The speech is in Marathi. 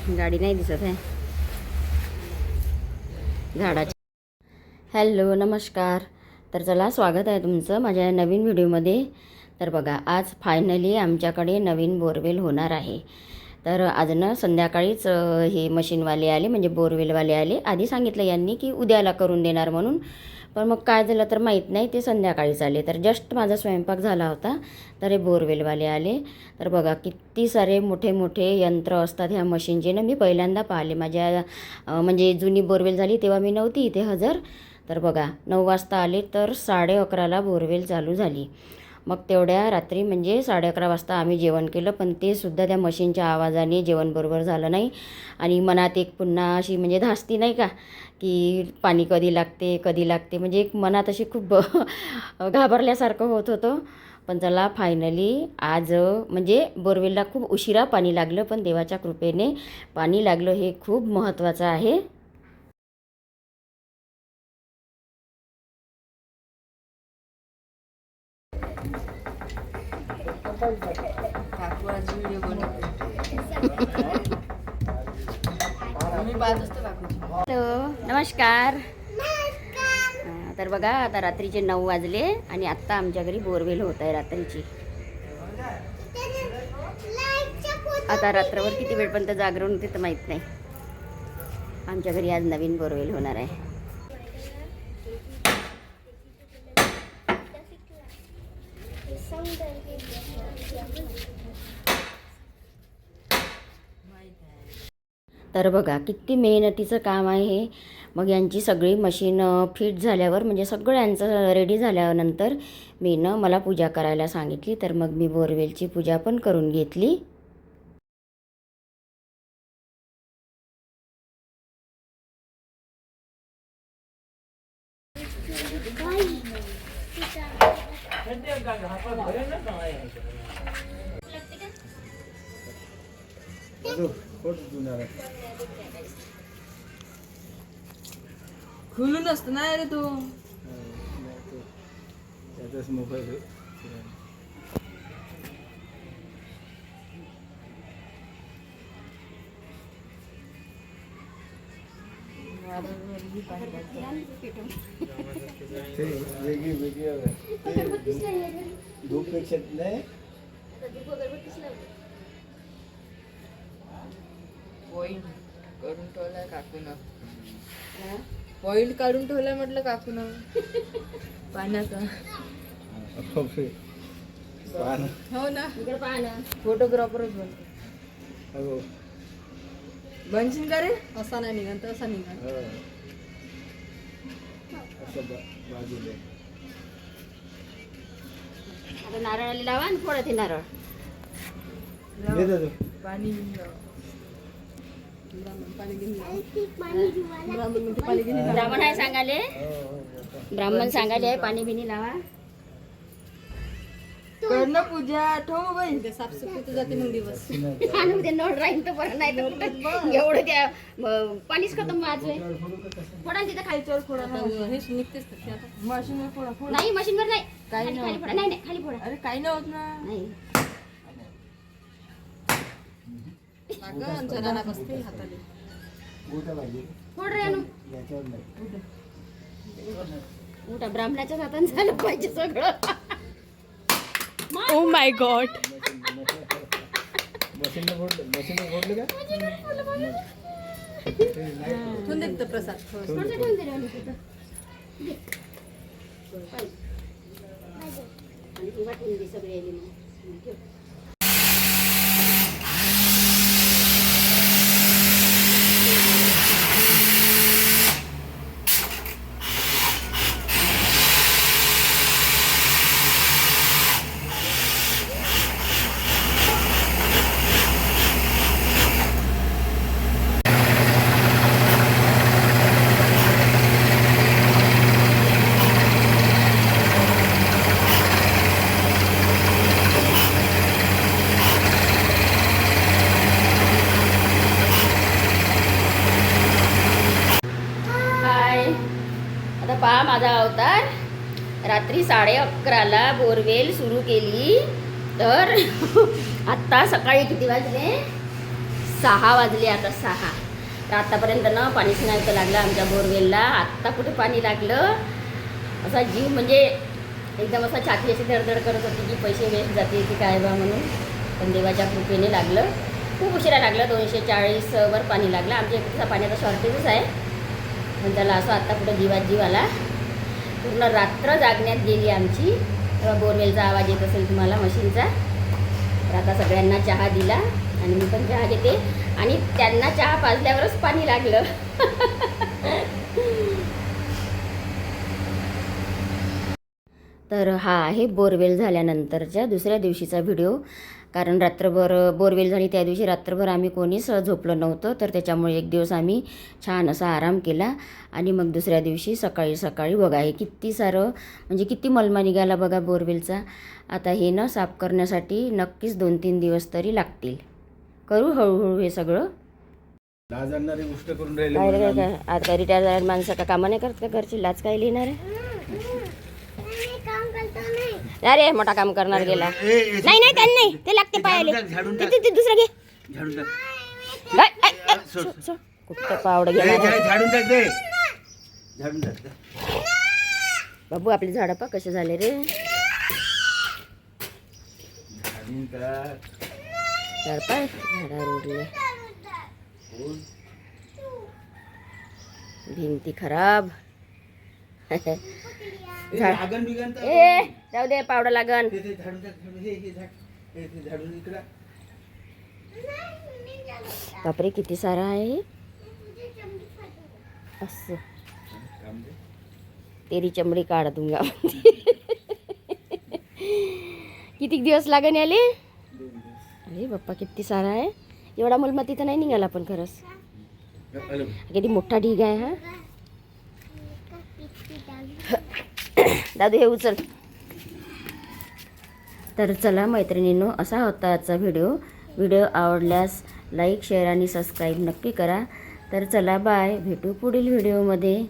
गाडी नाही दिसत आहे झाडाची. हॅलो नमस्कार. तर चला स्वागत आहे तुमचं माझ्या नवीन व्हिडिओमध्ये. तर बघा आज फायनली आमच्याकडे नवीन बोरवेल होणार आहे. तर आज ना संध्याकाळीच हे मशीनवाले आले, म्हणजे बोरवेलवाले आले. आधी सांगितलं यांनी की उद्याला करून देणार म्हणून, पण मग काय झालं तर माहीत नाही, ते संध्याकाळीच आले. तर जस्ट माझा स्वयंपाक झाला होता तर हे बोरवेलवाले आले. तर बघा किती सारे मोठे मोठे यंत्र असतात ह्या मशीनचे ना. मी पहिल्यांदा पाहिले, माझ्या म्हणजे जुनी बोरवेल झाली तेव्हा मी नव्हती इथे हजर. तर बघा 9 वाजता आले तर 11:30ला बोरवेल चालू झाली. मग तेवढ्या रात्री म्हणजे 11:30 वाजता आम्ही जेवण केलं, पण ते सुद्धा त्या मशीनच्या आवाजाने जेवण बरोबर झालं नाही. आणि मनात एक पुन्हा अशी म्हणजे धास्ती नाही का, की पाणी कधी लागते, म्हणजे एक मनात अशी खूप घाबरल्यासारखं होत होतं. पण चला फायनली आज म्हणजे बोरवेलला खूप उशिरा पाणी लागलं, पण देवाच्या कृपेने पाणी लागलं, हे खूप महत्त्वाचं आहे. हॅलो नमस्कार. तर बघा आता रात्रीचे 9 वाजले आणि आत्ता आमच्या घरी बोरवेल होत आहे रात्रीची. आता रात्रभर किती वेळपर्यंत जागरण होते तर माहीत नाही. आमच्या घरी आज नवीन बोरवेल होणार आहे. तर बघा किती मेहनतीचं काम आहे हे. मग यांची सगळी मशीन फिट झाल्यावर, म्हणजे सगळ्यांचं रेडी झाल्यानंतर मला पूजा करायला सांगितली. तर मग मी बोरवेलची पूजा पण करून घेतली. खुलून असतं ना रे तू. मोबाईल वेगळी वेगळी धूप पेक्षा नाही. पॉइंट करून ठेवलाय काकून. पॉइंट काढून ठेवलाय म्हटलं काकून पाण्याचा. हो ना, फोटोग्राफरच बनतो. बनशील का रे? असा नाही निघाल तर असा निघाल. आता नारळाला लावा आणि थोडं ते नारळ पाणी ब्राह्मण आहे सांगाले, ब्राह्मण सांगाले आहे पाणी बिनी लावा. करणं पूजा ठेव बाई. साफसफाई तर जाते मग दिवस. आणि उद्या नळ राहील तर बरं, नाही तर कुठं एवढं त्या पाणीच खतम व्हायचंय. फोडा तिथं खाली चोर फोडा. हेच निघतेच मशीनवर फोडा. फोडा नाही मशीनवर नाही, काही खाली नाही फोडा. नाही खाली फोडा. अरे काही नाही होत ना. नाही जरा बसते हाताने. फोड रे अनु. मोठा ब्राह्मणाच्या हाताने झालं पाहिजे सगळं. Oh my God. ठेवून देत प्रसाद. थोडंसं ठेवून दे रे अनु तिथं. आणि ती वाटून दे सगळे आली मग ठेव. पहा माझा अवतार. रात्री 11:30ला बोरवेल सुरू केली तर आत्ता सकाळी किती वाजले? 6 वाजले आता 6. तर आत्तापर्यंत ना पाणीच नाही तर लागलं आमच्या बोरवेलला. आत्ता कुठे पाणी लागलं. असा जीव म्हणजे एकदम असा छाती अशी धडधड करत होती की पैसे वेस्ट जाते की काय बा म्हणून. पण देवाच्या कृपेने लागलं. खूप उशिरा लागलं. 240 वर पाणी लागलं. आमच्या इकडचा पाण्याचा शॉर्टेजच आहे. पण त्याला असं आत्ता कुठं जीव आला. पूर्ण रात्र जागण्यात गेली आमची. तेव्हा बोरवेलचा आवाज येत असेल तुम्हाला मशीनचा. तर आता सगळ्यांना चहा दिला आणि मी पण चहा घेते. आणि त्यांना चहा पाजल्यावरच पाणी लागलं. तर हा आहे बोरवेल झाल्यानंतरच्या दुसऱ्या दिवशीचा व्हिडिओ. कारण रात्रभर बोरवेल झाली त्या दिवशी रात्रभर आम्ही कोणीच झोपलो नव्हतं. तर त्याच्यामुळे एक दिवस आम्ही छान असा आराम केला. आणि मग दुसऱ्या दिवशी सकाळी बघा हे किती सारं म्हणजे किती मलमा निघाला बघा बोरवेलचा. आता हे ना साफ करण्यासाठी नक्कीच 2-3 दिवस तरी लागतील. करू हळूहळू हे सगळं. लाज आणणारी गोष्ट करून राहिले काय म्हणून काय काय आता रिटायर झालेल्या माणसं का कामं नाही करत का घरची? लाज काय लिहिणार आहे? अरे मोठा काम करणार गेला. नाही त्यांनी नाही ते लागते पायाले. ते दुसरं घे. झाडून टाक. कुठं पावडं घेणार झाडून टाक ते. झाडून टाक. बाबू आपली झाडं पा कसे झाले रे. झाडून टाक. झाड पाय झाडावर उडले. भिंती खराब. लागन बिगन तर ए जाऊ दे पावडं लागन. ते झाडून टाक. हे झाड. ते झाडून इकडं. बापरे किती सारा आहे. असं काम दे. तेरी चमडी काढ दूंगा. किती दिवस लागन याले. अरे बाप्पा किती सारा आहे. एवढा मलमती तर नाही निघाला पण खरंच. किती मोठा ढीग आहे हा. दादू हे उचल. तर चला मैत्रिणींनो असा होता आजचा व्हिडिओ आवडल्यास लाईक शेअर आणि सबस्क्राईब नक्की करा. तर चला बाय. भेटू पुढील व्हिडिओमध्ये.